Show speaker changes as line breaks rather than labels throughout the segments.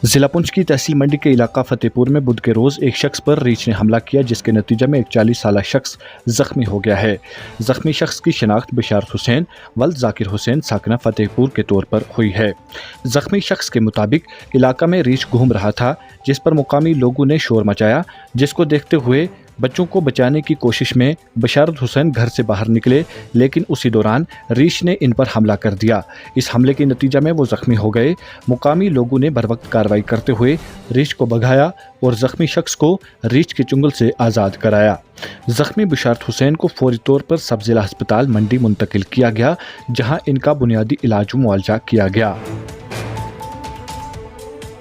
जिला पुंछ की तहसील मंडी के इलाका फतेहपुर में बुध के रोज एक शख्स पर रीछ ने हमला किया, जिसके नतीजे में एक 40 साल शख्स जख्मी हो गया है। जख्मी शख्स की शिनाख्त बिशारत हुसैन वल्द जाकिर हुसैन साकना फतेहपुर के तौर पर हुई है। जख्मी शख्स के मुताबिक इलाका में रीछ घूम रहा था, जिस पर मुकामी लोगों ने शोर मचाया, जिसको देखते हुए बच्चों को बचाने की कोशिश में बिशारत हुसैन घर से बाहर निकले, लेकिन उसी दौरान रीछ ने इन पर हमला कर दिया। इस हमले के नतीजे में वो जख्मी हो गए। मुकामी लोगों ने बरवक्त कार्रवाई करते हुए रीछ को भगाया और जख्मी शख्स को रीछ के चुंगल से आज़ाद कराया। जख्मी बिशारत हुसैन को फौरी तौर पर सब जिला अस्पताल मंडी मुंतकिल किया गया, जहां इनका बुनियादी इलाज व मुआवजा किया गया।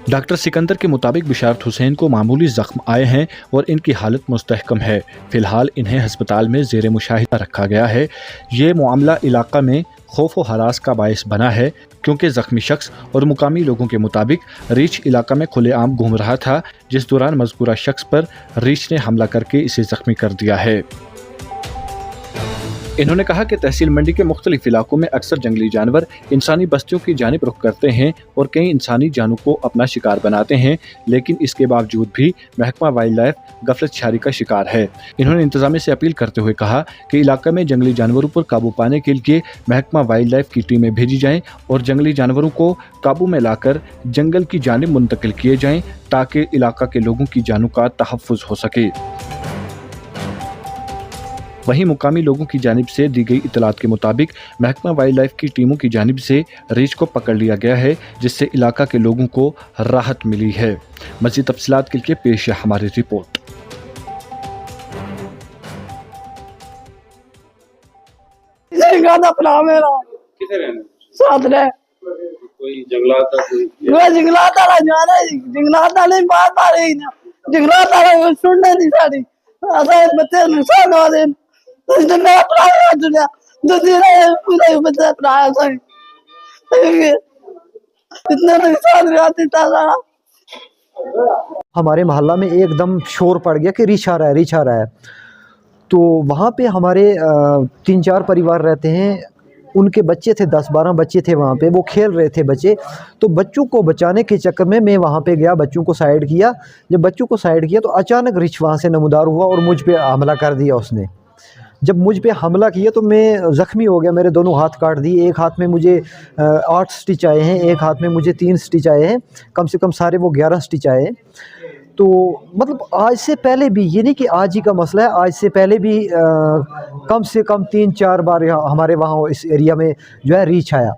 डॉक्टर सिकंदर के मुताबिक बिशारत हुसैन को मामूली जख्म आए हैं और इनकी हालत मुस्तहकम है। फिलहाल इन्हें अस्पताल में जेर मुशाहिदा रखा गया है। ये मामला इलाका में खौफ व हरास का बायस बना है, क्योंकि जख्मी शख्स और मुकामी लोगों के मुताबिक रीछ इलाका में खुलेआम घूम रहा था, जिस दौरान मज़कूरा शख्स पर रीछ ने हमला करके इसे जख्मी कर दिया है। इन्होंने कहा कि तहसील मंडी के मुख्तलिफ इलाकों में अक्सर जंगली जानवर इंसानी बस्तियों की जानिब रुख करते हैं और कई इंसानी जानों को अपना शिकार बनाते हैं, लेकिन इसके बावजूद भी महकमा वाइल्ड लाइफ गफलत शारी का शिकार है। इन्होंने इंतजामिया से अपील करते हुए कहा कि इलाके में जंगली जानवरों पर काबू पाने के लिए महकमा वाइल्ड लाइफ की टीमें भेजी जाएं और जंगली जानवरों को काबू में लाकर जंगल की जानिब मुंतकिल किए जाएं, ताकि इलाका के लोगों की जानों का तहफ़्फ़ुज़ हो सके। वहीं मुकामी लोगों की जानिब से दी गई इतलात के मुताबिक महकमा वाइल्ड लाइफ की टीमों की जानिब से रीछ को पकड़ लिया गया है, जिससे इलाका के लोगों को राहत मिली है। मज़ीद तफसीलात के लिए पेश है हमारी रिपोर्ट।
हमारे मोहल्ला में एकदम शोर पड़ गया कि रीछ आ रहा है, रीछ आ रहा है। तो वहाँ पे हमारे 3-4 परिवार रहते हैं, उनके बच्चे थे, 10-12 बच्चे थे वहाँ पे, वो खेल रहे थे बच्चे। तो बच्चों को बचाने के चक्कर में मैं वहाँ पे गया, बच्चों को साइड किया। जब बच्चों को साइड किया तो अचानक रीछ वहाँ से नमूदार हुआ और मुझ पे हमला कर दिया उसने। जब मुझ पे हमला किया तो मैं ज़ख्मी हो गया, मेरे दोनों हाथ काट दिए। एक हाथ में मुझे 8 स्टिच आए हैं, एक हाथ में मुझे 3 स्टिच आए हैं, कम से कम सारे वो 11 स्टिच आए हैं। तो मतलब आज से पहले भी, ये नहीं कि आज ही का मसला है, आज से पहले भी कम से कम 3-4 बार हमारे वहाँ इस एरिया में जो है रीछ आया।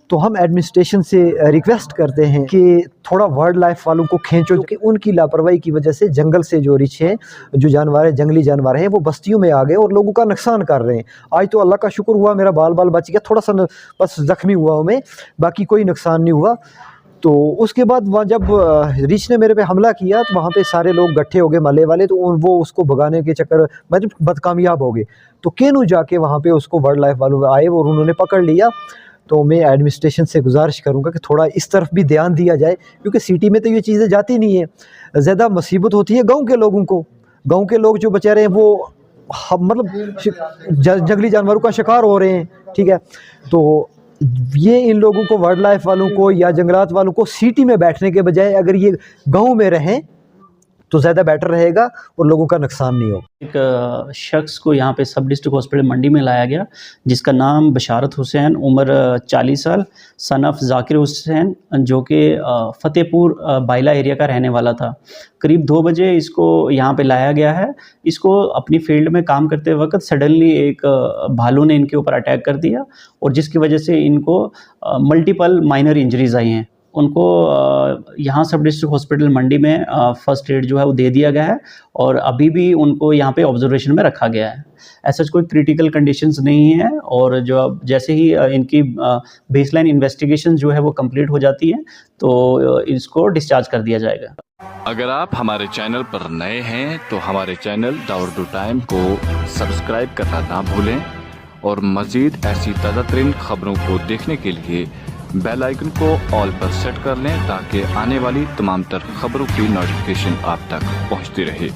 तो हम एडमिनिस्ट्रेशन से रिक्वेस्ट करते हैं कि थोड़ा वाइल्ड लाइफ वालों को खींचो, क्योंकि उनकी लापरवाही की वजह से जंगल से जो रीछ हैं, जो जानवर हैं, जंगली जानवर हैं, वो बस्तियों में आ गए और लोगों का नुकसान कर रहे हैं। आज तो अल्लाह का शुक्र हुआ, मेरा बाल बच गया, थोड़ा सा बस ज़ख्मी हुआ हूँ मैं, बाकी कोई नुकसान नहीं हुआ। तो उसके बाद वहाँ जब रीछ ने मेरे पे हमला किया तो वहाँ पे सारे लोग इकट्ठे हो गए महल्ले वाले, तो वो उसको भगाने के चक्कर मतलब बदकामयाब हो गए। तो केनू जाके वहाँ पे उसको वाइल्ड लाइफ वालों आए और उन्होंने पकड़ लिया। तो मैं एडमिनिस्ट्रेशन से गुजारिश करूँगा कि थोड़ा इस तरफ भी ध्यान दिया जाए, क्योंकि सिटी में तो ये चीज़ें जाती नहीं है। ज़्यादा मुसीबत होती है गाँव के लोगों को। गाँव के लोग जो बेचारे हैं वो मतलब जंगली जानवरों का शिकार हो रहे हैं, ठीक है। तो ये इन लोगों को, वाइल्ड लाइफ वालों को या जंगलात वालों को सिटी में बैठने के बजाय अगर ये गांव में रहें तो ज़्यादा बेटर रहेगा और लोगों का नुकसान नहीं होगा।
एक शख्स को यहाँ पे सब डिस्ट्रिक्ट हॉस्पिटल मंडी में लाया गया, जिसका नाम बिशारत हुसैन, उम्र 40 साल, सन ऑफ जाकिर हुसैन, जो कि फतेहपुर बाइला एरिया का रहने वाला था। करीब 2 बजे इसको यहाँ पे लाया गया है। इसको अपनी फील्ड में काम करते वक्त सडनली एक भालू ने इनके ऊपर अटैक कर दिया, और जिसकी वजह से इनको मल्टीपल माइनर इंजरीज आई हैं। उनको यहाँ सब डिस्ट्रिक्ट हॉस्पिटल मंडी में फर्स्ट एड जो है वो दे दिया गया है, और अभी भी उनको यहाँ पे ऑब्जर्वेशन में रखा गया है। ऐसा कोई क्रिटिकल कंडीशंस नहीं है, और जो जैसे ही इनकी बेसलाइन इन्वेस्टिगेशन जो है वो कंप्लीट हो जाती है तो इसको डिस्चार्ज कर दिया जाएगा।
अगर आप हमारे चैनल पर नए हैं तो हमारे चैनल द उर्दू टाइम को सब्सक्राइब करना ना भूलें, और मज़ीद ऐसी ताज़ा तरीन खबरों को देखने के लिए बेल आइकन को ऑल पर सेट कर लें, ताकि आने वाली तमाम तर खबरों की नोटिफिकेशन आप तक पहुंचती रहे।